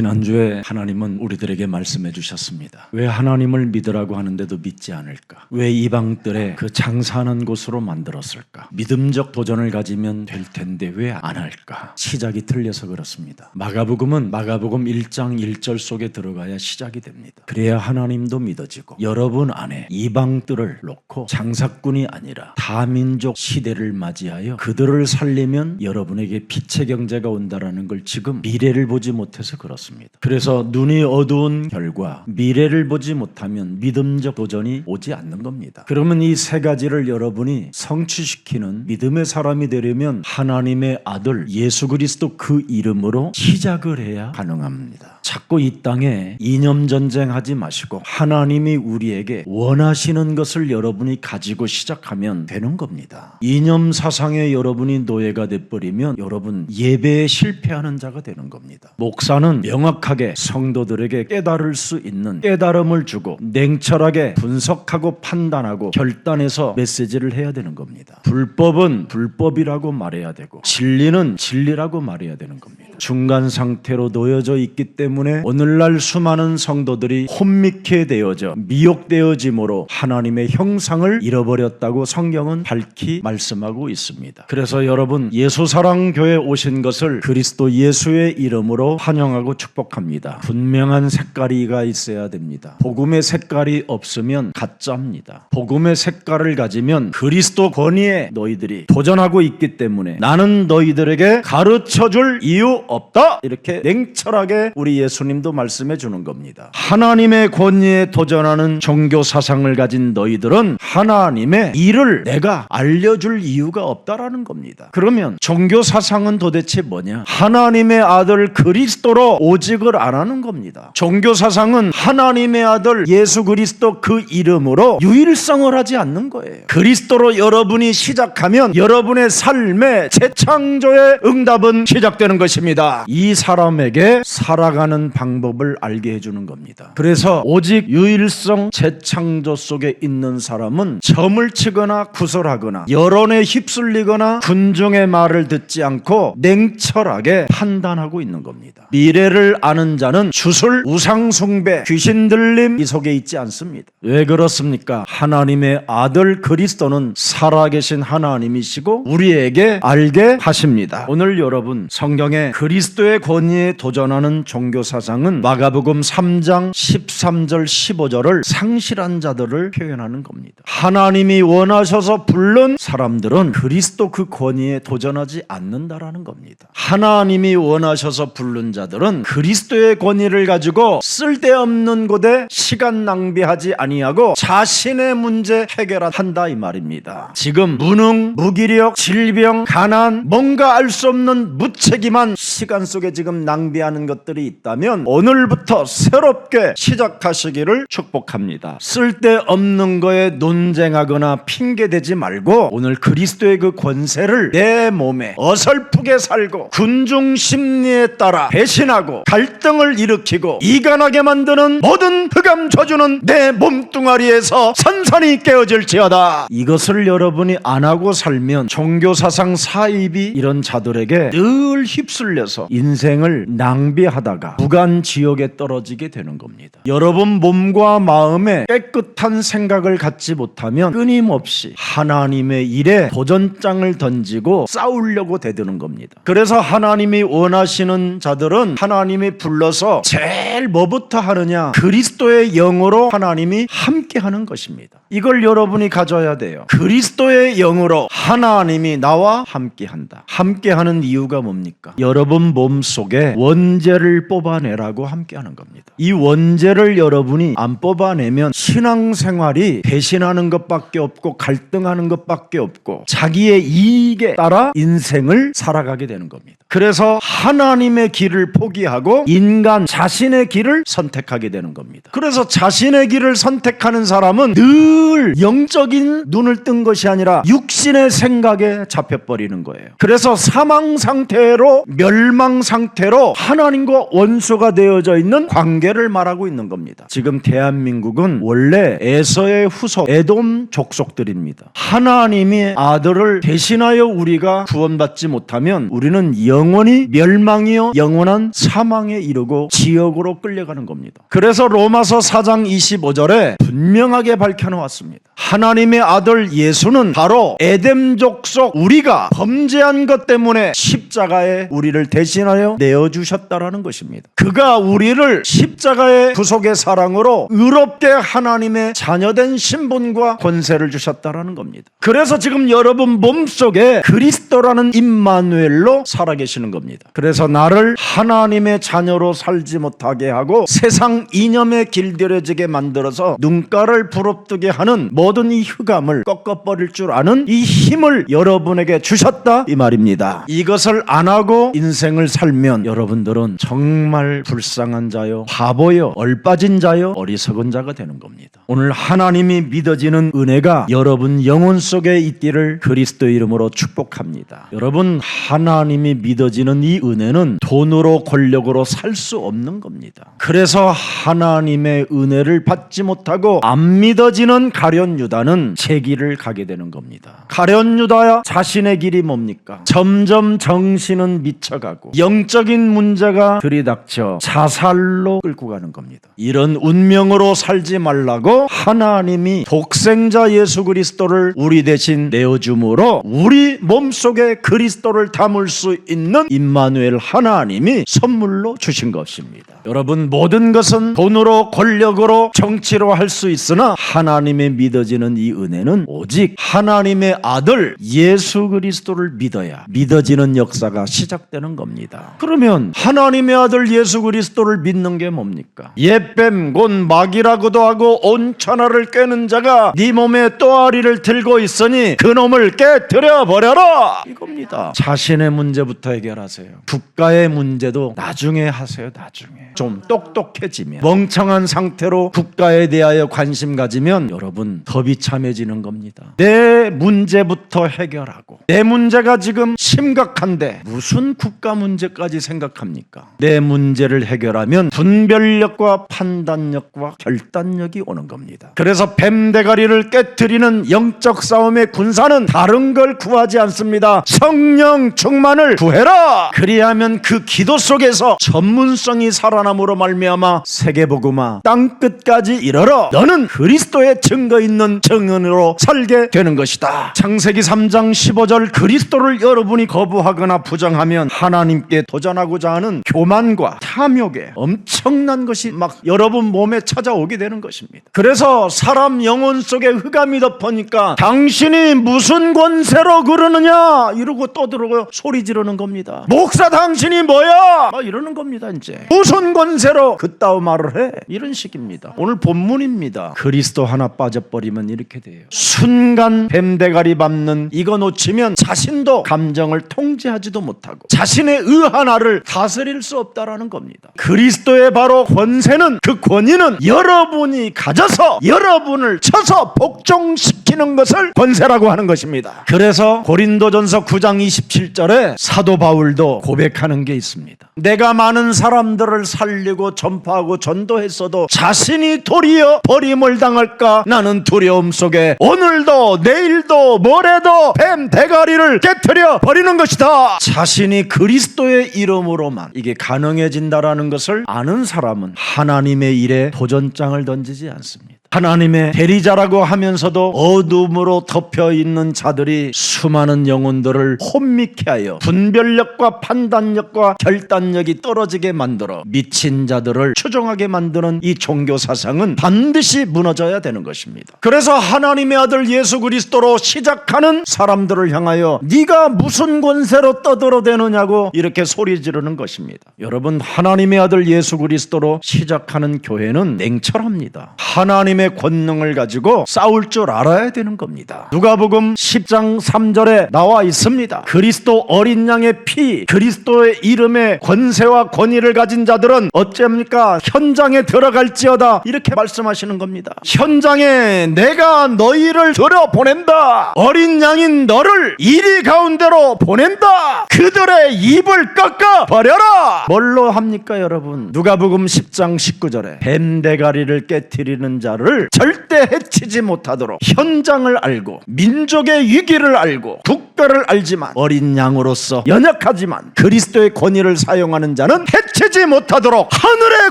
지난주에 하나님은 우리들에게 말씀해 주셨습니다. 왜 하나님을 믿으라고 하는데도 믿지 않을까? 왜 이방들의 그 장사하는 곳으로 만들었을까? 믿음적 도전을 가지면 될 텐데 왜 안 할까? 시작이 틀려서 그렇습니다. 마가복음은 마가복음 1장 1절 속에 들어가야 시작이 됩니다. 그래야 하나님도 믿어지고 여러분 안에 이방들을 놓고 장사꾼이 아니라 다민족 시대를 맞이하여 그들을 살리면 여러분에게 빛의 경제가 온다라는 걸 지금 미래를 보지 못해서 그렇습니다. 그래서 눈이 어두운 결과 미래를 보지 못하면 믿음적 도전이 오지 않는 겁니다. 그러면 이 세 가지를 여러분이 성취시키는 믿음의 사람이 되려면 하나님의 아들 예수 그리스도 그 이름으로 시작을 해야 가능합니다. 자꾸 이 땅에 이념 전쟁하지 마시고 하나님이 우리에게 원하시는 것을 여러분이 가지고 시작하면 되는 겁니다. 이념 사상에 여러분이 노예가 돼버리면 여러분 예배에 실패하는 자가 되는 겁니다. 목사는 명확하게 성도들에게 깨달을 수 있는 깨달음을 주고 냉철하게 분석하고 판단하고 결단해서 메시지를 해야 되는 겁니다. 불법은 불법이라고 말해야 되고 진리는 진리라고 말해야 되는 겁니다. 중간 상태로 놓여져 있기 때문에 오늘날 수많은 성도들이 혼미케 되어져 미혹되어짐으로 하나님의 형상을 잃어버렸다고 성경은 밝히 말씀하고 있습니다. 그래서 여러분 예수사랑교회 오신 것을 그리스도 예수의 이름으로 환영하고 축복합니다. 분명한 색깔이가 있어야 됩니다. 복음의 색깔이 없으면 가짜입니다. 복음의 색깔을 가지면 그리스도 권위에 너희들이 도전하고 있기 때문에 나는 너희들에게 가르쳐줄 이유 없다, 이렇게 냉철하게 우리 예수님도 말씀해 주는 겁니다. 하나님의 권위에 도전하는 종교 사상을 가진 너희들은 하나님의 일을 내가 알려줄 이유가 없다라는 겁니다. 그러면 종교 사상은 도대체 뭐냐? 하나님의 아들 그리스도로 오직을 안 하는 겁니다. 종교 사상은 하나님의 아들 예수 그리스도 그 이름으로 유일성을 하지 않는 거예요. 그리스도로 여러분이 시작하면 여러분의 삶의 재창조의 응답은 시작되는 것입니다. 이 사람에게 살아가는 방법을 알게 해주는 겁니다. 그래서 오직 유일성 재창조 속에 있는 사람은 점을 치거나 구설하거나 여론에 휩쓸리거나 군중의 말을 듣지 않고 냉철하게 판단하고 있는 겁니다. 미래를 아는 자는 주술, 우상숭배, 귀신 들림 이 속에 있지 않습니다. 왜 그렇습니까? 하나님의 아들 그리스도는 살아계신 하나님이시고 우리에게 알게 하십니다. 오늘 여러분 성경에 그리스도의 권위에 도전하는 종교사상은 마가복음 3장 13절 15절을 상실한 자들을 표현하는 겁니다. 하나님이 원하셔서 부른 사람들은 그리스도 그 권위에 도전하지 않는다라는 겁니다. 하나님이 원하셔서 부른 자들은 그리스도의 권위를 가지고 쓸데없는 곳에 시간 낭비하지 아니하고 자신의 문제 해결한다 이 말입니다. 지금 무능, 무기력, 질병, 가난, 뭔가 알 수 없는 무책임한 시간 속에 지금 낭비하는 것들이 있다면 오늘부터 새롭게 시작하시기를 축복합니다. 쓸데없는 거에 논쟁하거나 핑계대지 말고 오늘 그리스도의 그 권세를 내 몸에 어설프게 살고 군중 심리에 따라 배신하고 갈등을 일으키고 이간하게 만드는 모든 흑암 저주는 내 몸뚱아리에서 산산이 깨어질지어다. 이것을 여러분이 안 하고 살면 종교사상 사입이 이런 자들에게 늘 휩쓸려서 인생을 낭비하다가 무간지옥에 떨어지게 되는 겁니다. 여러분 몸과 마음에 깨끗한 생각을 갖지 못하면 끊임없이 하나님의 일에 도전장을 던지고 싸우려고 대드는 겁니다. 그래서 하나님이 원하시는 자들은 하나님이 불러서 제일 뭐부터 하느냐? 그리스도의 영으로 하나님이 함께하는 것입니다. 이걸 여러분이 가져야 돼요. 그리스도의 영으로 하나님이 나와 함께한다. 함께하는 이유가 뭡니까? 여러분 몸속에 원죄를 뽑아내라고 함께하는 겁니다. 이 원죄를 여러분이 안 뽑아내면 신앙생활이 배신하는 것밖에 없고 갈등하는 것밖에 없고 자기의 이익에 따라 인생을 살아가게 되는 겁니다. 그래서 하나님의 길을 포기하고 인간 자신의 길을 선택하게 되는 겁니다. 그래서 자신의 길을 선택하는 사람은 늘 영적인 눈을 뜬 것이 아니라 육신의 생각에 잡혀버리는 거예요. 그래서 사망 상태로 멸망 상태로 하나님과 원수가 되어져 있는 관계를 말하고 있는 겁니다. 지금 대한민국은 원래 에서의 후속 에돔 족속들입니다. 하나님의 아들을 대신하여 우리가 구원받지 못하면 우리는 영 영원히 멸망이요 영원한 사망에 이르고 지옥으로 끌려가는 겁니다. 그래서 로마서 4장 25절에 분명하게 밝혀놓았습니다. 하나님의 아들 예수는 바로 에덴 족속 우리가 범죄한 것 때문에 십자가에 우리를 대신하여 내어주셨다라는 것입니다. 그가 우리를 십자가의 구속의 사랑으로 의롭게 하나님의 자녀된 신분과 권세를 주셨다라는 겁니다. 그래서 지금 여러분 몸속에 그리스도라는 임마누엘로 살아계시는 겁니다. 그래서 나를 하나님의 자녀로 살지 못하게 하고 세상 이념에 길들여지게 만들어서 눈가를 부릅뜨게 하는 모든 이 흑암을 꺾어버릴 줄 아는 이 힘을 여러분에게 주셨다 이 말입니다. 이것을 안 하고 인생을 살면 여러분들은 정말 불쌍한 자요, 바보요, 얼빠진 자요, 어리석은 자가 되는 겁니다. 오늘 하나님이 믿어지는 은혜가 여러분 영혼 속에 있기를 그리스도 이름으로 축복합니다. 여러분, 하나님이 믿어지는 이 은혜는 돈으로 권력으로 살 수 없는 겁니다. 그래서 하나님의 은혜를 받지 못하고 안 믿어지는 가룟 유다는 제 길을 가게 되는 겁니다. 가룟 유다야 자신의 길이 뭡니까? 점점 정신은 미쳐가고 영적인 문제가 들이닥쳐 자살로 끌고 가는 겁니다. 이런 운명으로 살지 말라고 하나님이 독생자 예수 그리스도를 우리 대신 내어줌으로 우리 몸속에 그리스도를 담을 수 있는 임마누엘 하나님이 선물로 주신 것입니다. 여러분, 모든 것은 돈으로 권력으로 정치로 할 수 있으나 하나님의 믿어지는 이 은혜는 오직 하나님의 아들 예수 그리스도를 믿어야 믿어지는 역사가 시작되는 겁니다. 그러면 하나님의 아들 예수 그리스도를 믿는 게 뭡니까? 옛뱀 곧 마귀라고도 하고 온 천하를 꿰는 자가 네 몸에 또아리를 들고 있으니 그놈을 깨뜨려 버려라, 이겁니다. 자신의 문제부터 해결하세요. 국가의 문제도 나중에 하세요. 나중에 좀 똑똑해지면, 멍청한 상태로 국가에 대하여 관심 가지면 여러분 더 비참해지는 겁니다. 내 문제부터 해결하고, 내 문제가 지금 심각한데 무슨 국가 문제까지 생각합니까? 내 문제를 해결하면 분별력과 판단력과 결단력이 오는 겁니다. 그래서 뱀대가리를 깨트리는 영적 싸움의 군사는 다른 걸 구하지 않습니다. 성령 충만을 구해라. 그리하면 그 기도 속에서 전문성이 살아남으로 말미암아 세계복음화 땅끝까지 이르러 너는 그리스도의 증거 있는 증언으로 살게 되는 것이다. 창세기 3장 15절, 그리스도를 여러분이 거부하거나 부정하면 하나님께 도전하고자 하는 교만과 탐욕에 엄청난 것이 막 여러분 몸에 찾아오게 되는 것입니다. 그래서 사람 영혼 속에 흑암이 덮으니까 당신이 무슨 권세로 그러느냐 이러고 떠들고 소리 지르는 겁니다. 목사 당신이 뭐야 막 이러는 겁니다. 이제 무슨 권세로 그따위 말을 해, 이런 식입니다. 오늘 본문입니다. 그리스도 하나 빠져버리면 이렇게 돼요. 순간 뱀대가리 밟는 이거 놓치면 자신도 감정을 통제하지도 못하고 자신의 의 하나를 다스릴 수 없다라는 겁니다. 그리스도의 바로 권세는, 그 권위는 여러분이 가져서 여러분을 쳐서 복종시키는 것을 권세라고 하는 것입니다. 그래서 고린도전서 9장 27절에 사도 바울도 고백하는 게 있습니다. 내가 많은 사람들을 살리고 전파하고 전도했어도 자신이 도리어 버림을 당할까 나는 두려움 속에 오늘도 내일도 모레도 뱀 대가리를 깨트려 버리는 것이다. 자신이 그리스도의 이름으로만 이게 가능해진다라는 것을 아는 사람은 하나님의 일에 도전장을 던지지 않습니다. 하나님의 대리자라고 하면서도 어둠으로 덮여있는 자들이 수많은 영혼들을 혼미케 하여 분별력과 판단력과 결단력이 떨어지게 만들어 미친 자들을 추종하게 만드는 이 종교 사상은 반드시 무너져야 되는 것입니다. 그래서 하나님의 아들 예수 그리스도로 시작하는 사람들을 향하여 네가 무슨 권세로 떠들어대느냐고 이렇게 소리 지르는 것입니다. 여러분, 하나님의 아들 예수 그리스도로 시작하는 교회는 냉철합니다. 하나님의 권능을 가지고 싸울 줄 알아야 되는 겁니다. 누가복음 10장 3절에 나와 있습니다. 그리스도 어린 양의 피, 그리스도의 이름의 권세와 권위를 가진 자들은 어쩝니까? 현장에 들어갈지어다, 이렇게 말씀하시는 겁니다. 현장에 내가 너희를 들어보낸다. 어린 양인 너를 이리 가운데로 보낸다. 그들의 입을 꺾어 버려라. 뭘로 합니까 여러분? 누가복음 10장 19절에 뱀대가리를 깨트리는 자를 절대 해치지 못하도록 현장을 알고 민족의 위기를 알고 속가를 알지만 어린 양으로서 연약하지만 그리스도의 권위를 사용하는 자는 해치지 못하도록 하늘의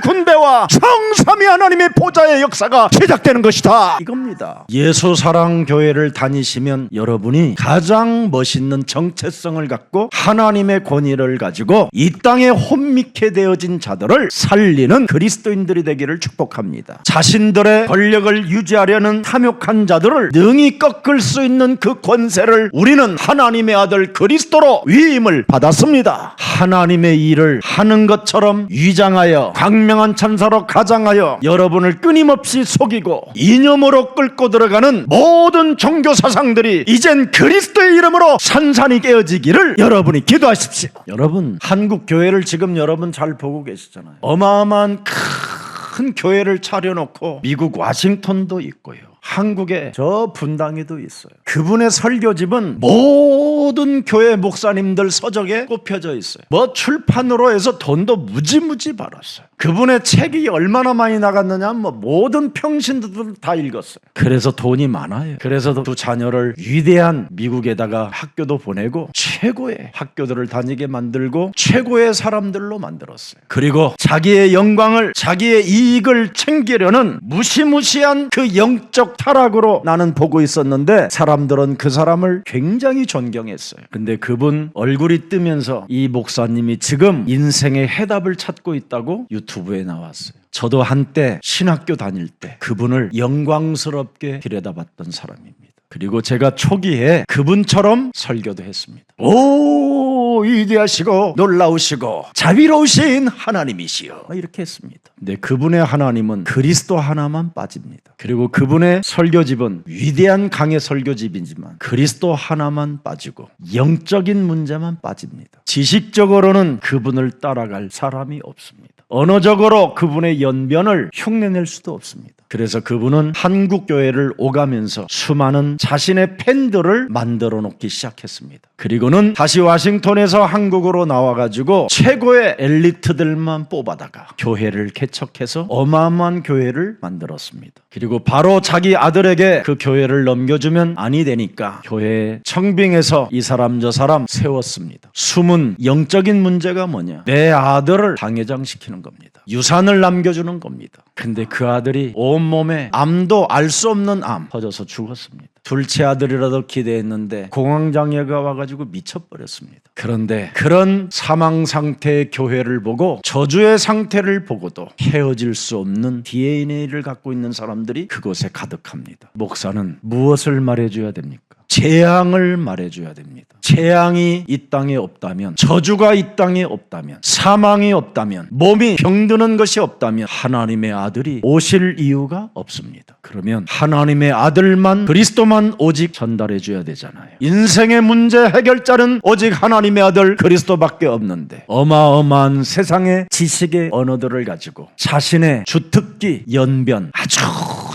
군대와 성삼위 하나님의 보좌의 역사가 시작되는 것이다, 이겁니다. 예수사랑교회를 다니시면 여러분이 가장 멋있는 정체성을 갖고 하나님의 권위를 가지고 이 땅에 혼미케 되어진 자들을 살리는 그리스도인들이 되기를 축복합니다. 자신들의 권력을 유지하려는 탐욕한 자들을 능히 꺾을 수 있는 그 권세를 우리는 하나님의 아들 그리스도로 위임을 받았습니다. 하나님의 일을 하는 것처럼 위장하여 광명한 천사로 가장하여 여러분을 끊임없이 속이고 이념으로 끌고 들어가는 모든 종교 사상들이 이젠 그리스도의 이름으로 산산이 깨어지기를 여러분이 기도하십시오. 여러분, 한국 교회를 지금 여러분 잘 보고 계시잖아요. 어마어마한 큰 교회를 차려놓고 미국 와싱턴도 있고요, 한국에 저 분당에도 있어요. 그분의 설교집은 모든 교회 목사님들 서적에 꼽혀져 있어요. 뭐 출판으로 해서 돈도 무지무지 벌었어요. 그분의 책이 얼마나 많이 나갔느냐, 뭐 모든 평신도들 다 읽었어요. 그래서 돈이 많아요. 그래서 두 자녀를 위대한 미국에다가 학교도 보내고 최고의 학교들을 다니게 만들고 최고의 사람들로 만들었어요. 그리고 자기의 영광을, 자기의 이익을 챙기려는 무시무시한 그 영적 타락으로 나는 보고 있었는데 사람들은 그 사람을 굉장히 존경했어요. 근데 그분 얼굴이 뜨면서 이 목사님이 지금 인생의 해답을 찾고 있다고 유튜브에 나왔어요. 저도 한때 신학교 다닐 때 그분을 영광스럽게 들여다봤던 사람입니다. 그리고 제가 초기에 그분처럼 설교도 했습니다. 오, 위대하시고 놀라우시고 자비로우신 하나님이시여, 이렇게 했습니다. 근데 그분의 하나님은 그리스도 하나만 빠집니다. 그리고 그분의 설교집은 위대한 강의 설교집이지만 그리스도 하나만 빠지고 영적인 문제만 빠집니다. 지식적으로는 그분을 따라갈 사람이 없습니다. 언어적으로 그분의 연변을 흉내낼 수도 없습니다. 그래서 그분은 한국 교회를 오가면서 수많은 자신의 팬들을 만들어 놓기 시작했습니다. 그리고는 다시 와싱턴에서 한국으로 나와가지고 최고의 엘리트들만 뽑아다가 교회를 개척해서 어마어마한 교회를 만들었습니다. 그리고 바로 자기 아들에게 그 교회를 넘겨주면 아니 되니까 교회에 청빙해서 이 사람 저 사람 세웠습니다. 숨은 영적인 문제가 뭐냐? 내 아들을 당회장시키는 겁니다. 유산을 남겨주는 겁니다. 근데 그 아들이 온몸에 암도 알 수 없는 암 터져서 죽었습니다. 둘째 아들이라도 기대했는데 공황장애가 와가지고 미쳐버렸습니다. 그런데 그런 사망 상태의 교회를 보고 저주의 상태를 보고도 헤어질 수 없는 DNA를 갖고 있는 사람들이 그곳에 가득합니다. 목사는 무엇을 말해줘야 됩니까? 재앙을 말해줘야 됩니다. 재앙이 이 땅에 없다면, 저주가 이 땅에 없다면, 사망이 없다면, 몸이 병드는 것이 없다면 하나님의 아들이 오실 이유가 없습니다. 그러면 하나님의 아들만, 그리스도만 오직 전달해줘야 되잖아요. 인생의 문제 해결자는 오직 하나님의 아들 그리스도밖에 없는데 어마어마한 세상의 지식의 언어들을 가지고 자신의 주특기, 연변, 아주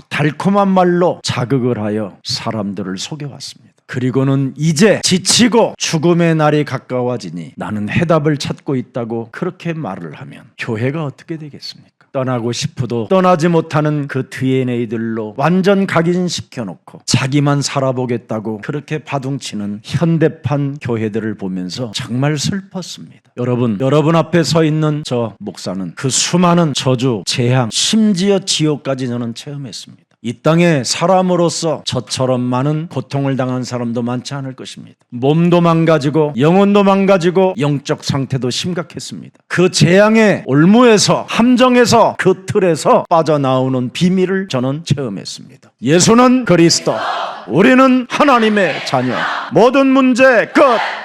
달콤한 말로 자극을 하여 사람들을 속여왔습니다. 그리고는 이제 지치고 죽음의 날이 가까워지니 나는 해답을 찾고 있다고 그렇게 말을 하면 교회가 어떻게 되겠습니까? 떠나고 싶어도 떠나지 못하는 그 DNA들로 완전 각인시켜놓고 자기만 살아보겠다고 그렇게 바둥치는 현대판 교회들을 보면서 정말 슬펐습니다. 여러분 앞에 서 있는 저 목사는 그 수많은 저주, 재앙, 심지어 지옥까지 저는 체험했습니다. 이 땅에 사람으로서 저처럼 많은 고통을 당한 사람도 많지 않을 것입니다. 몸도 망가지고 영혼도 망가지고 영적 상태도 심각했습니다. 그 재앙의 올무에서, 함정에서, 그 틀에서 빠져나오는 비밀을 저는 체험했습니다. 예수는 그리스도, 우리는 하나님의 자녀. 모든 문제 끝.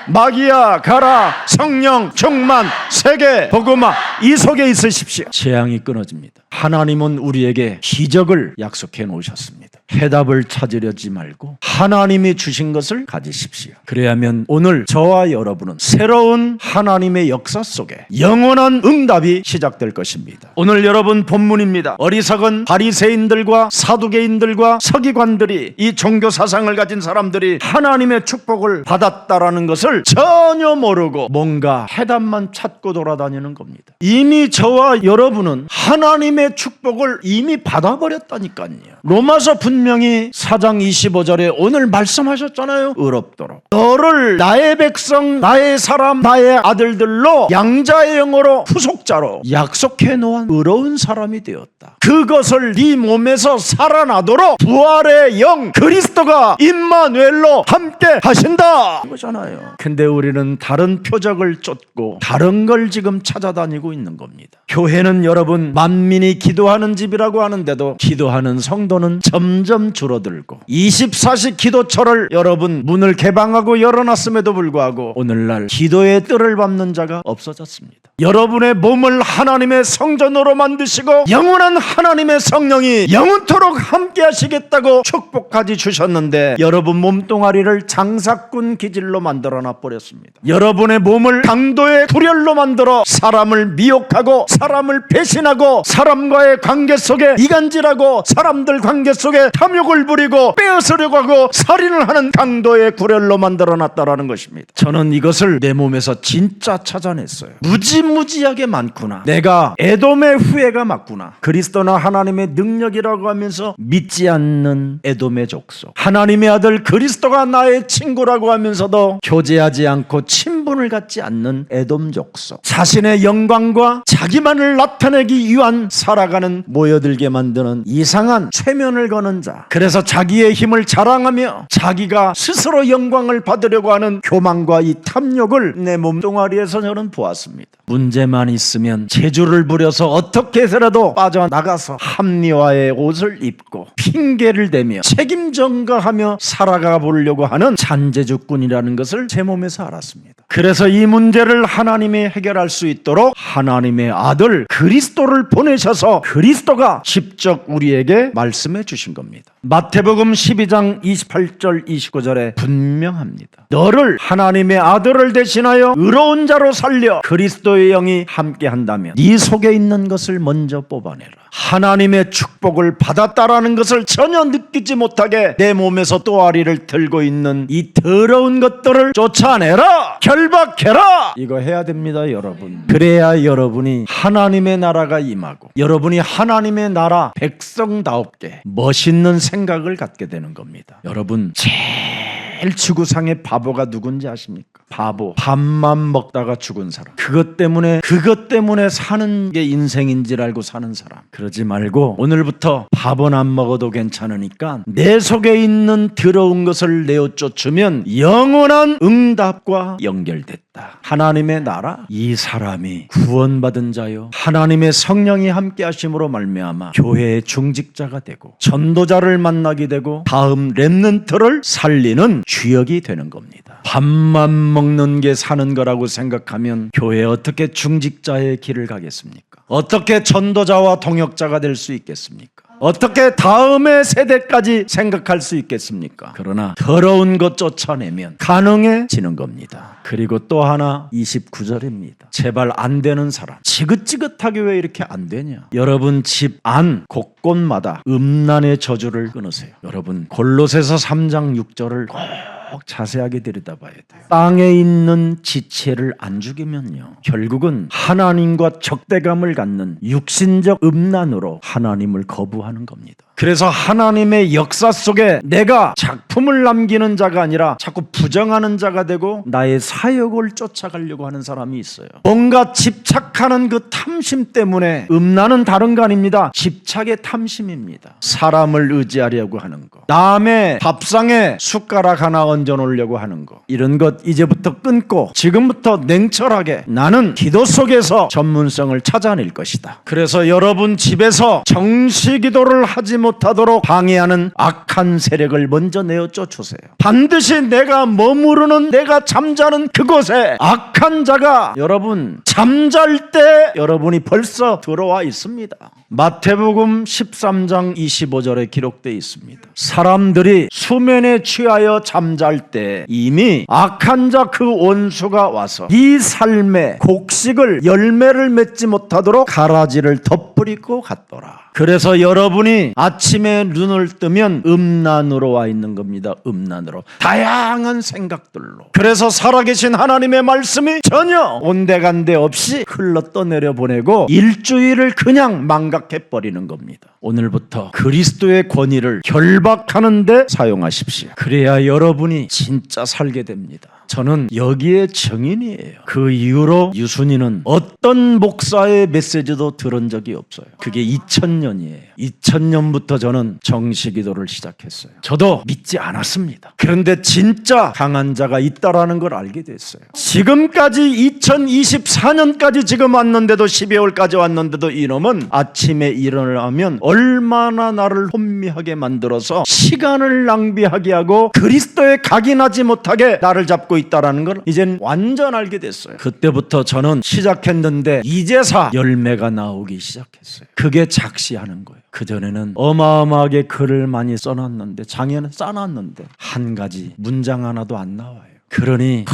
마귀야 가라. 성령 충만, 세계 복음화, 이 속에 있으십시오. 재앙이 끊어집니다. 하나님은 우리에게 기적을 약속해 놓으셨습니다. 해답을 찾으려지 말고 하나님이 주신 것을 가지십시오. 그래야면 오늘 저와 여러분은 새로운 하나님의 역사 속에 영원한 응답이 시작될 것입니다. 오늘 여러분 본문입니다. 어리석은 바리새인들과 사두개인들과 서기관들이, 이 종교 사상을 가진 사람들이 하나님의 축복을 받았다라는 것을 전혀 모르고 뭔가 해답만 찾고 돌아다니는 겁니다. 이미 저와 여러분은 하나님의 축복을 이미 받아버렸다니까요. 로마서 분명히 4장 25절에 오늘 말씀하셨잖아요. 의롭도록 너를 나의 백성, 나의 사람, 나의 아들들로 양자의 영어로 후속자로 약속해 놓은 의로운 사람이 되었다. 그것을 네 몸에서 살아나도록 부활의 영 그리스도가 임마누엘로 함께 하신다 이거잖아요. 근데 우리는 다른 표적을 쫓고 다른 걸 지금 찾아다니고 있는 겁니다. 교회는 여러분 만민이 기도하는 집이라고 하는데도 기도하는 성도는 점점 줄어들고 24시 기도처를 여러분 문을 개방하고 열어놨음에도 불구하고 오늘날 기도의 뜰을 밟는 자가 없어졌습니다. 여러분의 몸을 하나님의 성전으로 만드시고 영원한 하나님의 성령이 영원토록 함께 하시겠다고 축복까지 주셨는데 여러분 몸뚱아리를 장사꾼 기질로 만들어놔 버렸습니다. 여러분의 몸을 강도의 불혈로 만들어 사람을 미혹하고 사람을 배신하고 사람과의 관계 속에 이간질하고 사람들 관계 속에 탐욕을 부리고 빼앗으려고 하고 살인을 하는 강도의 불혈로 만들어놨다라는 것입니다. 저는 이것을 내 몸에서 진짜 찾아냈어요. 무지무지하게 많구나. 내가 에돔의 후예가 맞구나. 그리스도나 하나님의 능력이라고 하면서 믿지 않는 에돔의 족속, 하나님의 아들 그리스도가 나의 친구라고 하면서도 교제하지 않고 친분을 갖지 않는 에돔 족속, 자신의 영광과 자기만을 나타내기 위한 살아가는 모여들게 만드는 이상한 최면을 거는 자, 그래서 자기의 힘을 자랑하며 자기가 스스로 영광을 받으려고 하는 교만과 이 탐욕을 내 몸뚱아리에서 저는 보았습니다. 문제만 있으면 재주를 부려서 어떻게 해서라도 빠져나가서 합리화의 옷을 입고 핑계를 대며 책임 전가하며 살아가 보려고 하는 잔재주꾼이라는 것을 제 몸에서 알았습니다. 그래서 이 문제를 하나님이 해결할 수 있도록 하나님의 아들 그리스도를 보내셔서 그리스도가 직접 우리에게 말씀해 주신 겁니다. 마태복음 12장 28절 29절에 분명합니다. 너를 하나님의 아들을 대신하여 의로운 자로 살려 그리스도의 영이 함께 한다면 네 속에 있는 것을 먼저 뽑아내라. 하나님의 축복을 받았다라는 것을 전혀 느끼지 못하게 내 몸에서 또아리를 들고 있는 이 더러운 것들을 쫓아내라, 결박해라. 이거 해야 됩니다, 여러분. 그래야 여러분이 하나님의 나라가 임하고 여러분이 하나님의 나라 백성다웁게 멋있는 생각을 갖게 되는 겁니다. 여러분, 제일 지구상의 바보가 누군지 아십니까? 바보, 밥만 먹다가 죽은 사람. 그것 때문에 사는 게 인생인 줄 알고 사는 사람. 그러지 말고 오늘부터 밥은 안 먹어도 괜찮으니까 내 속에 있는 더러운 것을 내어 쫓으면 영원한 응답과 연결됐다. 하나님의 나라, 이 사람이 구원받은 자요 하나님의 성령이 함께 하심으로 말미암아 교회의 중직자가 되고 전도자를 만나게 되고 다음 렘넌트를 살리는 주역이 되는 겁니다. 밥만 먹는 게 사는 거라고 생각하면 교회에 어떻게 중직자의 길을 가겠습니까? 어떻게 전도자와 동역자가 될 수 있겠습니까? 어떻게 다음의 세대까지 생각할 수 있겠습니까? 그러나 더러운 것 쫓아내면 가능해지는 겁니다. 그리고 또 하나 29절입니다. 제발 안 되는 사람, 지긋지긋하게 왜 이렇게 안 되냐? 여러분 집 안 곳곳마다 음란의 저주를 끊으세요. 여러분 골로새서 3장 6절을 꼭 자세하게 들여다봐야 돼요. 땅에 있는 지체를 안 죽이면요 결국은 하나님과 적대감을 갖는 육신적 음란으로 하나님을 거부하는 겁니다. 그래서 하나님의 역사 속에 내가 작품을 남기는 자가 아니라 자꾸 부정하는 자가 되고 나의 사역을 쫓아가려고 하는 사람이 있어요. 뭔가 집착하는 그 탐심 때문에 음란은 다른 거 아닙니다. 집착의 탐심입니다. 사람을 의지하려고 하는 거, 남의 밥상에 숟가락 하나 얹어 놓으려고 하는 거, 이런 것 이제부터 끊고 지금부터 냉철하게 나는 기도 속에서 전문성을 찾아낼 것이다. 그래서 여러분 집에서 정시기도를 하지 못하도록 방해하는 악한 세력을 먼저 내어 쫓으세요. 반드시 내가 머무르는, 내가 잠자는 그곳에 악한 자가 여러분 잠잘 때 여러분이 벌써 들어와 있습니다. 마태복음 13장 25절에 기록되어 있습니다. 사람들이 수면에 취하여 잠잘 때 이미 악한 자 그 원수가 와서 이 삶의 곡식을 열매를 맺지 못하도록 가라지를 덧뿌리고 갔더라. 그래서 여러분이 아침에 눈을 뜨면 음란으로 와 있는 겁니다. 음란으로, 다양한 생각들로. 그래서 살아계신 하나님의 말씀이 전혀 온데간데 없이 흘러 떠내려 보내고 일주일을 그냥 망가 생각해버리는 겁니다. 오늘부터 그리스도의 권위를 결박하는 데 사용하십시오. 그래야 여러분이 진짜 살게 됩니다. 저는 여기에 증인이에요. 그 이후로 유순이는 어떤 목사의 메시지도 들은 적이 없어요. 그게 2000년이에요. 2000년부터 저는 정시기도를 시작했어요. 저도 믿지 않았습니다. 그런데 진짜 강한 자가 있다라는 걸 알게 됐어요. 지금까지 2024년까지 지금 왔는데도 12월까지 왔는데도 이놈은 아침에 일어나면 얼마나 나를 혼미하게 만들어서 시간을 낭비하게 하고 그리스도에 각인하지 못하게 나를 잡고 있다라는 걸 이젠 완전 알게 됐어요. 그때부터 저는 시작했는데 이제사 열매가 나오기 시작했어요. 그게 작시하는 거예요. 그전에는 어마어마하게 글을 많이 써놨는데 장에는 써놨는데 한 가지 문장 하나도 안 나와요. 그러니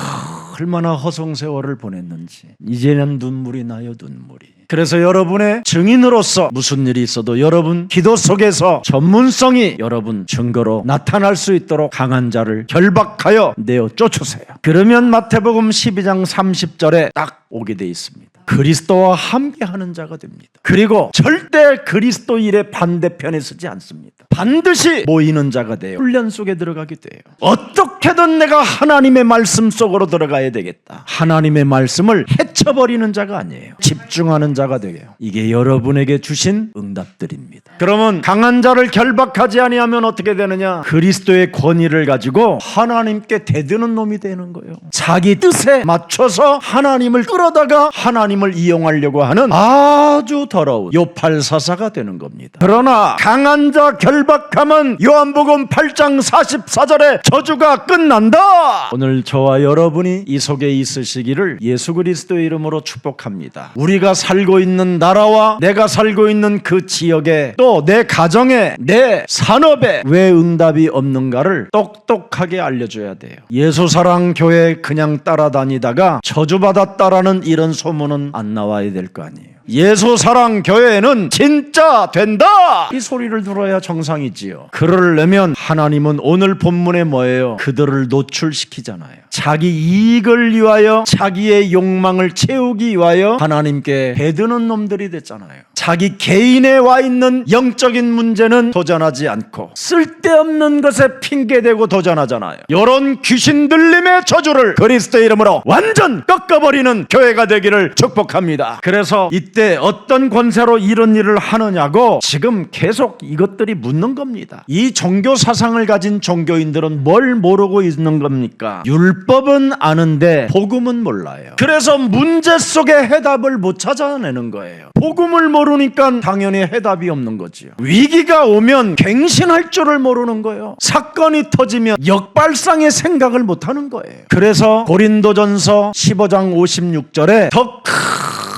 얼마나 허송세월을 보냈는지 이제는 눈물이 나요. 눈물이. 그래서 여러분의 증인으로서 무슨 일이 있어도 여러분 기도 속에서 전문성이 여러분 증거로 나타날 수 있도록 강한 자를 결박하여 내어 쫓으세요. 그러면 마태복음 12장 30절에 딱 오게 돼 있습니다. 그리스도와 함께하는 자가 됩니다. 그리고 절대 그리스도 일의 반대편에 서지 않습니다. 반드시 모이는 자가 돼요. 훈련 속에 들어가게 돼요. 어떻게든 내가 하나님의 말씀 속으로 들어가야 되겠다. 하나님의 말씀을 헤쳐버리는 자가 아니에요. 집중하는 자가 되게요. 이게 여러분에게 주신 응답들입니다. 그러면 강한 자를 결박하지 아니하면 어떻게 되느냐? 그리스도의 권위를 가지고 하나님께 대드는 놈이 되는 거예요. 자기 뜻에 맞춰서 하나님을 끌어다가 하나님을 이용하려고 하는 아주 더러운 요팔사사가 되는 겁니다. 그러나 강한 자 결박하면 요한복음 8장 44절에 저주가 끝난다. 오늘 저와 여러분이 이 속에 있으시기를 예수 그리스도의 이름으로 축복합니다. 우리가 살고 있는 나라와 내가 살고 있는 그 지역에 또 내 가정에 내 산업에 왜 응답이 없는가를 똑똑하게 알려줘야 돼요. 예수사랑교회 그냥 따라다니다가 저주받았다라는 이런 소문은 안 나와야 될 거 아니에요. 예수사랑교회는 진짜 된다! 이 소리를 들어야 정상이지요. 그러려면 하나님은 오늘 본문에 뭐예요? 그들을 노출시키잖아요. 자기 이익을 위하여 자기의 욕망을 채우기 위하여 하나님께 배드는 놈들이 됐잖아요. 자기 개인에 와 있는 영적인 문제는 도전하지 않고 쓸데없는 것에 핑계대고 도전하잖아요. 이런 귀신 들림의 저주를 그리스도의 이름으로 완전 꺾어버리는 교회가 되기를 축복합니다. 그래서 이때 어떤 권세로 이런 일을 하느냐고 지금 계속 이것들이 묻는 겁니다. 이 종교 사상을 가진 종교인들은 뭘 모르고 있는 겁니까? 율법은 아는데 복음은 몰라요. 그래서 문제 속의 해답을 못 찾아내는 거예요. 복음을 모르니까 당연히 해답이 없는 거지요. 위기가 오면 갱신할 줄을 모르는 거예요. 사건이 터지면 역발상의 생각을 못 하는 거예요. 그래서 고린도전서 15장 56절에 더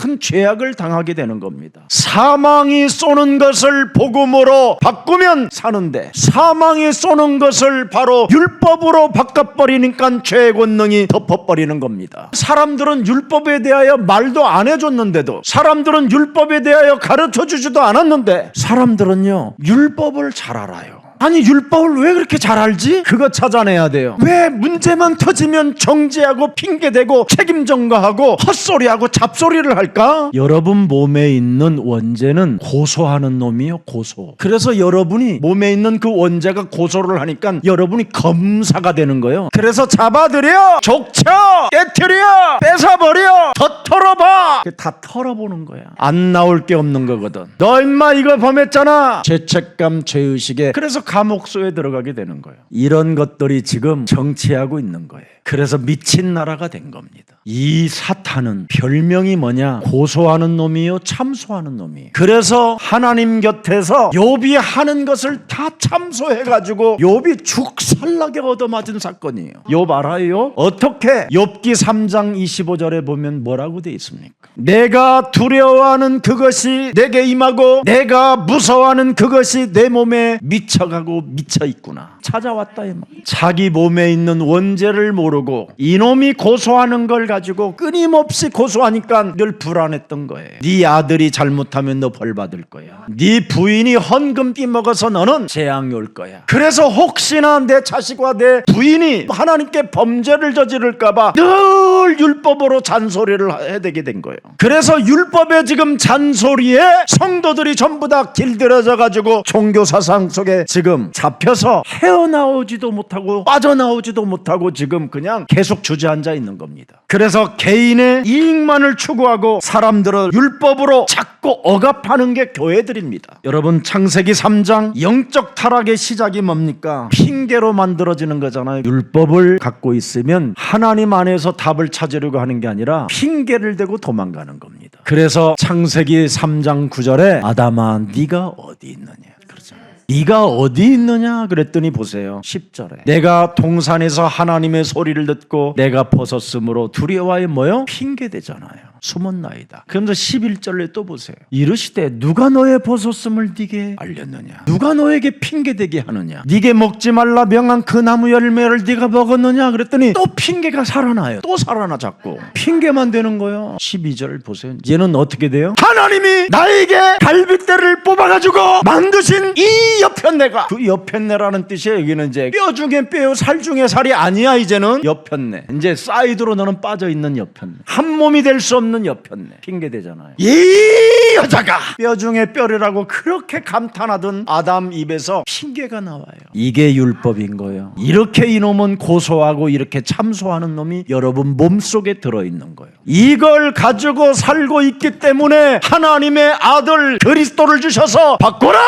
큰 죄악을 당하게 되는 겁니다. 사망이 쏘는 것을 복음으로 바꾸면 사는데 사망이 쏘는 것을 바로 율법으로 바꿔버리니까 죄의 권능이 덮어버리는 겁니다. 사람들은 율법에 대하여 말도 안 해줬는데도, 사람들은 율법에 대하여 가르쳐주지도 않았는데, 사람들은요 율법을 잘 알아요. 아니 율법을 왜 그렇게 잘 알지? 그거 찾아내야 돼요. 왜 문제만 터지면 정죄하고 핑계대고 책임 전가하고 헛소리하고 잡소리를 할까? 여러분 몸에 있는 원죄는 고소하는 놈이요. 고소. 그래서 여러분이 몸에 있는 그 원죄가 고소를 하니까 여러분이 검사가 되는 거예요. 그래서 잡아들여, 족쳐, 깨트려, 뺏어버려, 더 털어봐. 다 털어보는 거야. 안 나올 게 없는 거거든. 너 임마 이거 범했잖아. 죄책감, 죄의식에. 그래서 감옥소에 들어가게 되는 거예요. 이런 것들이 지금 정치하고 있는 거예요. 그래서 미친 나라가 된 겁니다. 이 사탄은 별명이 뭐냐? 고소하는 놈이요, 참소하는 놈이에요. 그래서 하나님 곁에서 욥이 하는 것을 다 참소해가지고 욥이 죽살나게 얻어맞은 사건이에요. 욥 알아요? 어떻게? 욥기 3장 25절에 보면 뭐라고 돼 있습니까? 내가 두려워하는 그것이 내게 임하고 내가 무서워하는 그것이 내 몸에 미쳐가고 미쳐 있구나. 찾아왔다 이 말. 자기 몸에 있는 원죄를 모르 모르고 이놈이 고소하는 걸 가지고 끊임없이 고소하니까 늘 불안했던 거예요. 네 아들이 잘못하면 너 벌 받을 거야. 네 부인이 헌금 띠먹어서 너는 재앙이 올 거야. 그래서 혹시나 내 자식과 내 부인이 하나님께 범죄를 저지를까 봐 늘 율법으로 잔소리를 해야 되게 된 거예요. 그래서 율법의 지금 잔소리에 성도들이 전부 다 길들여져 가지고 종교 사상 속에 지금 잡혀서 헤어나오지도 못하고 빠져나오지도 못하고 지금 그냥 계속 주저앉아 있는 겁니다. 그래서 개인의 이익만을 추구하고 사람들을 율법으로 자꾸 억압하는 게 교회들입니다. 여러분, 창세기 3장 영적 타락의 시작이 뭡니까? 핑계로 만들어지는 거잖아요. 율법을 갖고 있으면 하나님 안에서 답을 찾으려고 하는 게 아니라 핑계를 대고 도망가는 겁니다. 그래서 창세기 3장 9절에 아담아 네가 어디 있느냐 그러잖아요. 네가 어디 있느냐 그랬더니 보세요. 10절에 내가 동산에서 하나님의 소리를 듣고 내가 벗었으므로 두려워하여 뭐요? 핑계대잖아요. 숨었나이다. 그러면서 11절에 또 보세요. 이르시되 누가 너의 벗었음을 네게 알렸느냐? 누가 너에게 핑계대게 하느냐? 네게 먹지 말라 명한 그 나무 열매를 네가 먹었느냐? 그랬더니 또 핑계가 살아나요. 또 살아나 자꾸. 핑계만 되는 거예요. 12절 보세요. 얘는 어떻게 돼요? 하나님이 나에게 갈빗대를 뽑아가지고 만드신 이 여편네가, 그 여편네라는 뜻이에요. 여기는 이제 뼈 중에 뼈요 살 중에 살이 아니야. 이제는 여편네. 이제 사이드로 너는 빠져있는 여편네. 한 몸이 될 수 없는 여편네. 핑계대잖아요. 이 여자가 뼈 중에 뼈라고 그렇게 감탄하던 아담 입에서 핑계가 나와요. 이게 율법인 거예요. 이렇게 이놈은 고소하고 이렇게 참소하는 놈이 여러분 몸속에 들어있는 거예요. 이걸 가지고 살고 있기 때문에 하나님의 아들 그리스도를 주셔서 바꾸라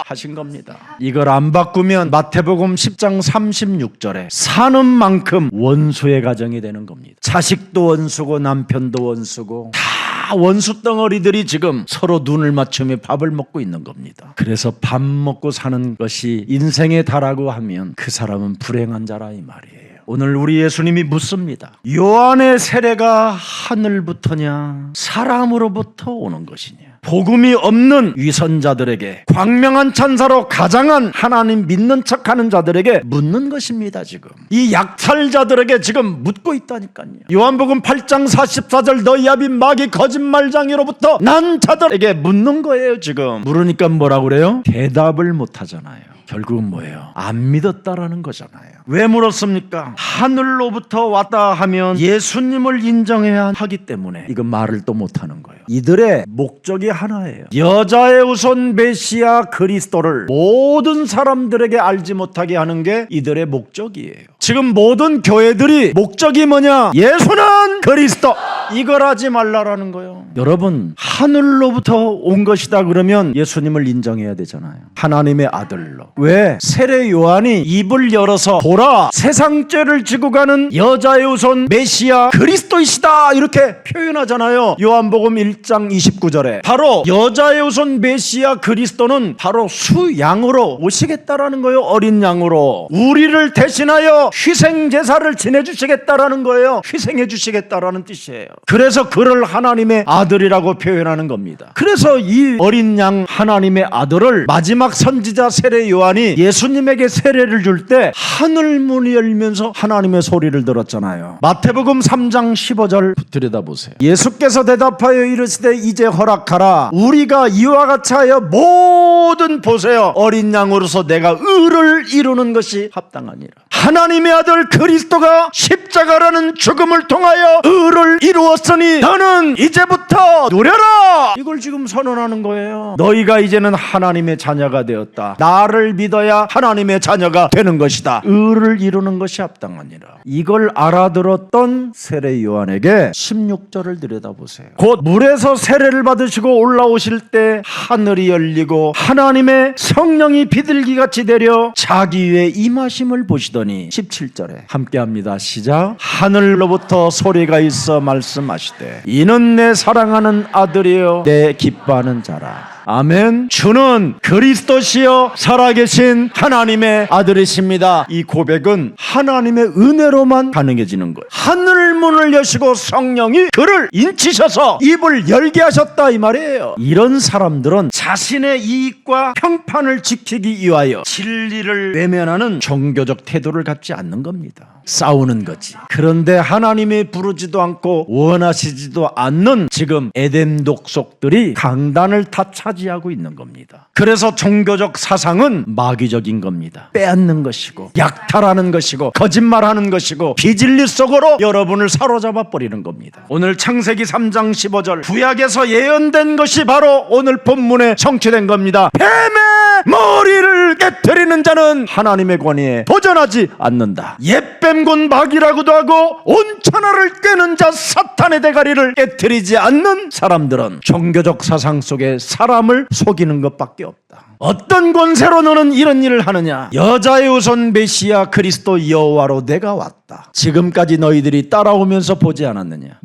하신 겁니다. 이걸 안 바꾸면 마태복음 10장 36절에 사는 만큼 원수의 가정이 되는 겁니다. 자식도 원수고 남편도 원수고 다 원수 덩어리들이 지금 서로 눈을 맞추며 밥을 먹고 있는 겁니다. 그래서 밥 먹고 사는 것이 인생의 다라고 하면 그 사람은 불행한 자라 이 말이에요. 오늘 우리 예수님이 묻습니다. 요한의 세례가 하늘부터냐 사람으로부터 오는 것이냐? 복음이 없는 위선자들에게, 광명한 천사로 가장한 하나님 믿는 척하는 자들에게 묻는 것입니다. 지금 이 약탈자들에게 지금 묻고 있다니까요. 요한복음 8장 44절 너희 아비 마귀 거짓말장이로부터 난 자들에게 묻는 거예요. 지금 물으니까 뭐라고 그래요? 대답을 못하잖아요. 결국은 뭐예요? 안 믿었다라는 거잖아요. 왜 물었습니까? 하늘로부터 왔다 하면 예수님을 인정해야 하기 때문에 이건 말을 또 못하는 거예요. 이들의 목적이 하나예요. 여자의 우선 메시아 그리스도를 모든 사람들에게 알지 못하게 하는 게 이들의 목적이에요. 지금 모든 교회들이 목적이 뭐냐? 예수는 그리스도, 이걸 하지 말라라는 거예요. 여러분, 하늘로부터 온 것이다 그러면 예수님을 인정해야 되잖아요. 하나님의 아들로. 왜? 세례 요한이 입을 열어서 보라 세상 죄를 지고 가는 여자의 우선 메시아 그리스도이시다 이렇게 표현하잖아요. 요한복음 1장 29절에 바로 여자의 우선 메시아 그리스도는 바로 수양으로 오시겠다라는 거예요. 어린 양으로 우리를 대신하여 희생 제사를 지내주시겠다라는 거예요. 희생해 주시겠다라는 뜻이에요. 그래서 그를 하나님의 아들이라고 표현하는 겁니다. 그래서 이 어린 양 하나님의 아들을 마지막 선지자 세례 요한이 예수님에게 세례를 줄 때 하늘 문이 열면서 하나님의 소리를 들었잖아요. 마태복음 3장 15절 들여다보세요. 예수께서 대답하여 이르시되 이제 허락하라. 우리가 이와 같이 하여 모든 보세요. 어린 양으로서 내가 의를 이루는 것이 합당하니라. 하나님의 아들 그리스도가 십자가라는 죽음을 통하여 의를 이루었으니 너는 이제부터 누려라. 이걸 지금 선언하는 거예요. 너희가 이제는 하나님의 자녀가 되었다. 나를 믿어야 하나님의 자녀가 되는 것이다. 의를 이루는 것이 합당하니라. 이걸 알아들었던 세례 요한에게 16절을 들여다보세요. 곧 물에서 세례를 받으시고 올라오실 때 하늘이 열리고 하나님의 성령이 비둘기같이 내려 자기 위에 임하심을 보시더니 17절에 함께합니다. 시작. 하늘로부터 소리가 있어 말씀하시되 이는 내 사랑하는 아들이요 내 기뻐하는 자라. 아멘. 주는 그리스도시요 살아계신 하나님의 아들이십니다. 이 고백은 하나님의 은혜로만 가능해지는 거예요. 하늘문을 여시고 성령이 그를 인치셔서 입을 열게 하셨다 이 말이에요. 이런 사람들은 자신의 이익과 평판을 지키기 위하여 진리를 외면하는 종교적 태도를 갖지 않는 겁니다. 싸우는 거지. 그런데 하나님이 부르지도 않고 원하시지도 않는 지금 에덴 독속들이 강단을 다 차지하고 있는 겁니다. 그래서 종교적 사상은 마귀적인 겁니다. 빼앗는 것이고 약탈하는 것이고 거짓말하는 것이고 비진리 속으로 여러분을 사로잡아 버리는 겁니다. 오늘 창세기 3장 15절 구약에서 예언된 것이 바로 오늘 본문에 성취된 겁니다. 뱀의 머리를 깨트리는 자는 하나님의 권위에 도전하지 않는다. 옛뱀군 마귀라고도 하고 온 천하를 꿰는 자 사탄의 대가리를 깨트리지 않는 사람들은 종교적 사상 속에 사람을 속이는 것밖에 없다. 어떤 권세로 너는 이런 일을 하느냐? 여자의 우선 메시아 그리스도 여호와로 내가 왔다. 지금까지 너희들이 따라오면서 보지 않았느냐?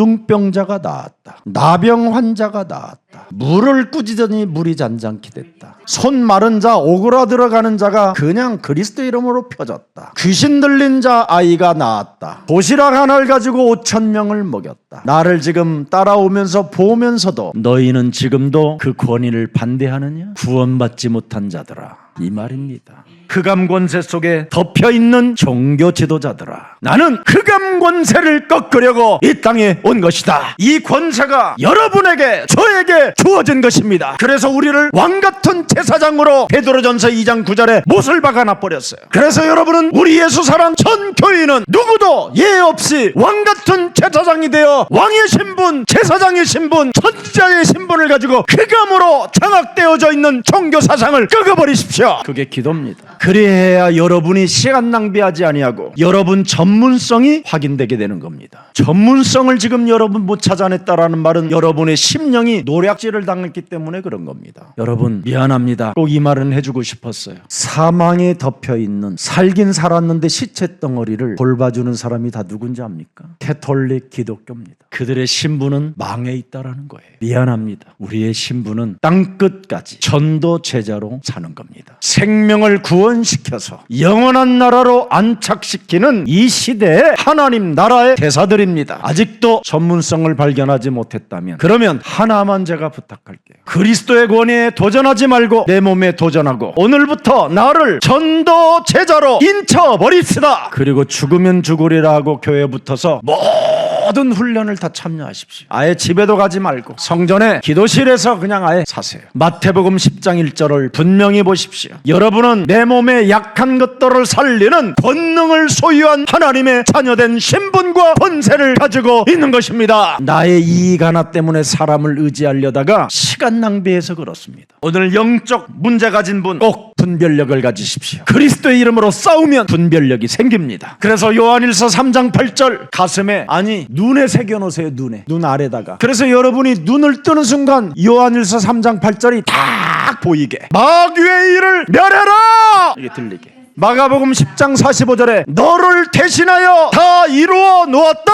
문둥병자가 나았다. 나병 환자가 나았다. 물을 꾸짖더니 물이 잔잔케 됐다. 손 마른 자 오그라들어가는 자가 그냥 그리스도 이름으로 펴졌다. 귀신 들린 자 아이가 나았다. 도시락 하나를 가지고 5,000명을 먹였다. 나를 지금 따라오면서 보면서도 너희는 지금도 그 권위를 반대하느냐? 구원받지 못한 자들아, 이 말입니다. 흑암 권세 속에 덮여있는 종교 지도자들아, 나는 흑암 권세를 꺾으려고 이 땅에 온 것이다. 이 권세가 여러분에게 저에게 주어진 것입니다. 그래서 우리를 왕같은 제사장으로 베드로전서 2장 9절에 못을 박아놔 버렸어요. 그래서 여러분은 우리 예수 사랑 전 교인은 누구도 예 없이 왕같은 제사장이 되어 왕의 신분, 제사장의 신분, 선지자의 신분을 가지고 흑암으로 장악되어져 있는 종교 사상을 꺾어버리십시오. 그게 기도입니다. 그래야 여러분이 시간 낭비하지 아니하고 여러분 전문성이 확인되게 되는 겁니다. 전문성을 지금 여러분 못 찾아냈다라는 말은 여러분의 심령이 노략질을 당했기 때문에 그런 겁니다. 여러분 미안합니다. 꼭 이 말은 해주고 싶었어요. 사망에 덮여있는, 살긴 살았는데 시체 덩어리를 돌봐주는 사람이 다 누군지 압니까? 캐톨릭 기독교입니다. 그들의 신분은 망해 있다라는 거예요. 미안합니다. 우리의 신분은 땅끝까지 전도 제자로 사는 겁니다. 생명을 구원시켜서 영원한 나라로 안착시키는 이 시대의 하나님 나라의 대사들입니다. 아직도 전문성을 발견하지 못했다면 그러면 하나만 제가 부탁할게요. 그리스도의 권위에 도전하지 말고 내 몸에 도전하고 오늘부터 나를 전도 제자로 인쳐버립시다. 그리고 죽으면 죽으리라 하고 교회에 붙어서 모든 훈련을 다 참여하십시오. 아예 집에도 가지 말고 성전에 기도실에서 그냥 아예 사세요. 마태복음 10장 1절을 분명히 보십시오. 여러분은 내 몸에 약한 것들을 살리는 권능을 소유한 하나님의 자녀된 신분과 권세를 가지고 있는 것입니다. 나의 이익 하나 때문에 사람을 의지하려다가 시간 낭비해서 그렇습니다. 오늘 영적 문제 가진 분 꼭 분별력을 가지십시오. 그리스도의 이름으로 싸우면 분별력이 생깁니다. 그래서 요한일서 3장 8절 가슴에, 아니 눈에 새겨놓으세요. 눈 아래다가. 그래서 여러분이 눈을 뜨는 순간 요한일서 3장 8절이 딱 보이게, 마귀의 일을 멸해라, 이게 들리게. 마가복음 10장 45절에 너를 대신하여 다 이루어 놓았다.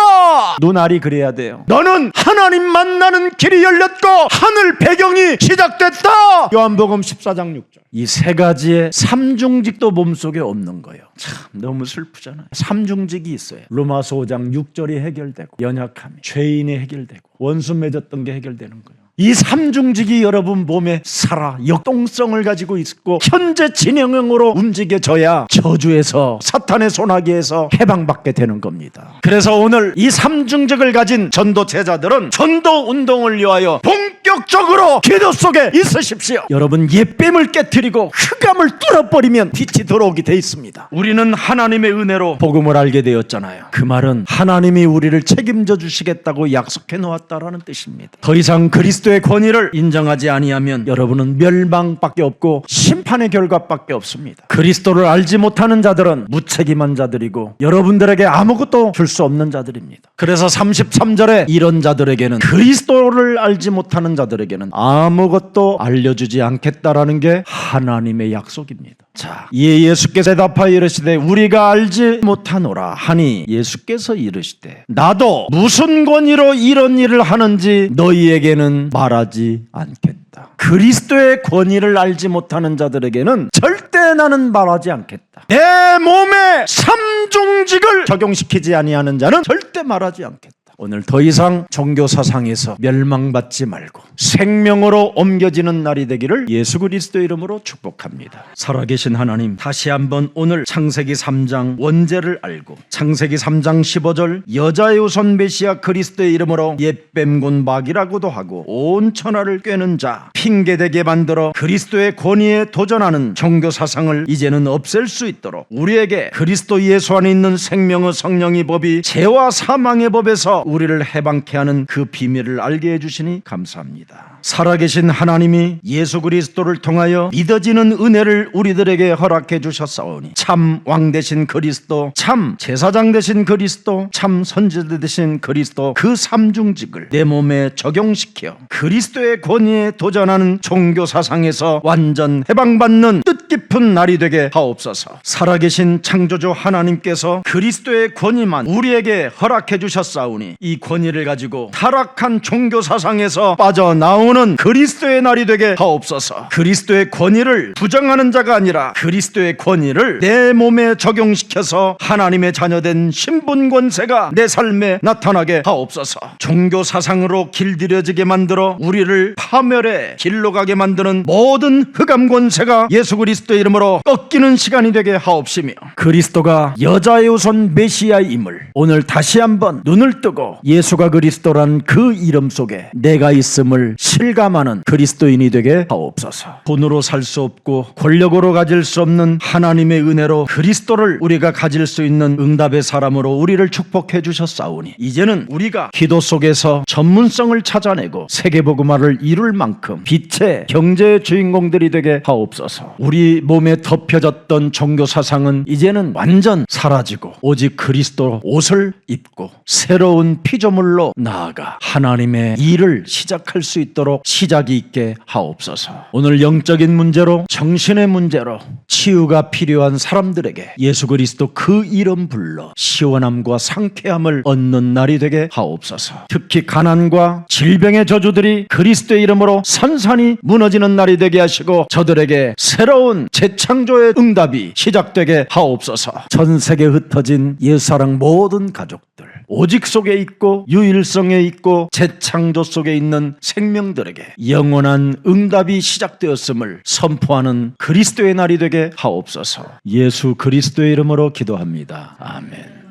눈알이 그래야 돼요. 너는 하나님 만나는 길이 열렸고 하늘 배경이 시작됐다. 요한복음 14장 6절. 이 세 가지의 삼중직도 몸속에 없는 거예요. 참 너무 슬프잖아요. 삼중직이 있어요. 로마서 5장 6절이 해결되고, 연약함이, 죄인이 해결되고, 원수 맺었던 게 해결되는 거예요. 이 삼중직이 여러분 몸에 살아 역동성을 가지고 있고 현재 진영형으로 움직여져야 저주에서, 사탄의 손아귀에서 해방받게 되는 겁니다. 그래서 오늘 이 삼중직을 가진 전도 제자들은 전도 운동을 위하여 본격적으로 기도 속에 있으십시오. 여러분 옛뱀을 깨트리고 흑암을 뚫어버리면 빛이 들어오게 돼 있습니다. 우리는 하나님의 은혜로 복음을 알게 되었잖아요. 그 말은 하나님이 우리를 책임져 주시겠다고 약속해 놓았다라는 뜻입니다. 더 이상 그리스도의 권위를 인정하지 아니하면 여러분은 멸망밖에 없고 심판의 결과밖에 없습니다. 그리스도를 알지 못하는 자들은 무책임한 자들이고 여러분들에게 아무것도 줄 수 없는 자들입니다. 그래서 33절에 이런 자들에게는, 그리스도를 알지 못하는 자들에게는 아무것도 알려주지 않겠다라는 게 하나님의 약속입니다. 자, 이에 예수께서 대답하여 이르시되 우리가 알지 못하노라 하니 예수께서 이르시되 나도 무슨 권위로 이런 일을 하는지 너희에게는 말하지 않겠다. 기도합니다. 그리스도의 권위를 알지 못하는 자들에게는 절대 나는 말하지 않겠다. 내 몸에 삼중직을 적용시키지 아니하는 자는 절대 말하지 않겠다. 오늘 더 이상 종교 사상에서 멸망받지 말고 생명으로 옮겨지는 날이 되기를 예수 그리스도의 이름으로 축복합니다. 살아계신 하나님, 다시 한번 오늘 창세기 3장 원죄를 알고 창세기 3장 15절 여자의 우선 메시아 그리스도의 이름으로 옛뱀군 마귀라고도 하고 온 천하를 꿰는 자 핑계대게 만들어 그리스도의 권위에 도전하는 종교 사상을 이제는 없앨 수 있도록 우리에게 그리스도 예수 안에 있는 생명의 성령의 법이 죄와 사망의 법에서 우리를 해방케 하는 그 비밀을 알게 해주시니 감사합니다. 살아계신 하나님이 예수 그리스도를 통하여 믿어지는 은혜를 우리들에게 허락해 주셨사오니 참 왕 되신 그리스도, 참 제사장 되신 그리스도, 참 선지자 되신 그리스도 그 삼중직을 내 몸에 적용시켜 그리스도의 권위에 도전하는 종교 사상에서 완전 해방받는 뜻깊은 날이 되게 하옵소서. 살아계신 창조주 하나님께서 그리스도의 권위만 우리에게 허락해 주셨사오니 이 권위를 가지고 타락한 종교 사상에서 빠져나오는 그리스도의 날이 되게 하옵소서. 그리스도의 권위를 부정하는 자가 아니라 그리스도의 권위를 내 몸에 적용시켜서 하나님의 자녀된 신분 권세가 내 삶에 나타나게 하옵소서. 종교 사상으로 길들여지게 만들어 우리를 파멸해 길로 가게 만드는 모든 흑암 권세가 예수 그리스도의 이름으로 꺾이는 시간이 되게 하옵시며 그리스도가 여자의 우선 메시아임을 오늘 다시 한번 눈을 뜨고 예수가 그리스도란 그 이름 속에 내가 있음을 실감하는 그리스도인이 되게 하옵소서. 돈으로 살 수 없고 권력으로 가질 수 없는 하나님의 은혜로 그리스도를 우리가 가질 수 있는 응답의 사람으로 우리를 축복해 주셨사오니 이제는 우리가 기도 속에서 전문성을 찾아내고 세계복음화를 이룰 만큼 빛의 경제의 주인공들이 되게 하옵소서. 우리 몸에 덮여졌던 종교 사상은 이제는 완전 사라지고 오직 그리스도 옷을 입고 새로운 피조물로 나아가 하나님의 일을 시작할 수 있도록 시작이 있게 하옵소서. 오늘 영적인 문제로 정신의 문제로 치유가 필요한 사람들에게 예수 그리스도 그 이름 불러 시원함과 상쾌함을 얻는 날이 되게 하옵소서. 특히 가난과 질병의 저주들이 그리스도의 이름으로 산산이 무너지는 날이 되게 하시고 저들에게 새로운 재창조의 응답이 시작되게 하옵소서. 전 세계에 흩어진 옛사랑 모든 가족들 오직 속에 있고 유일성에 있고 재창조 속에 있는 생명들에게 영원한 응답이 시작되었음을 선포하는 그리스도의 날이 되게 하옵소서. 예수 그리스도의 이름으로 기도합니다. 아멘.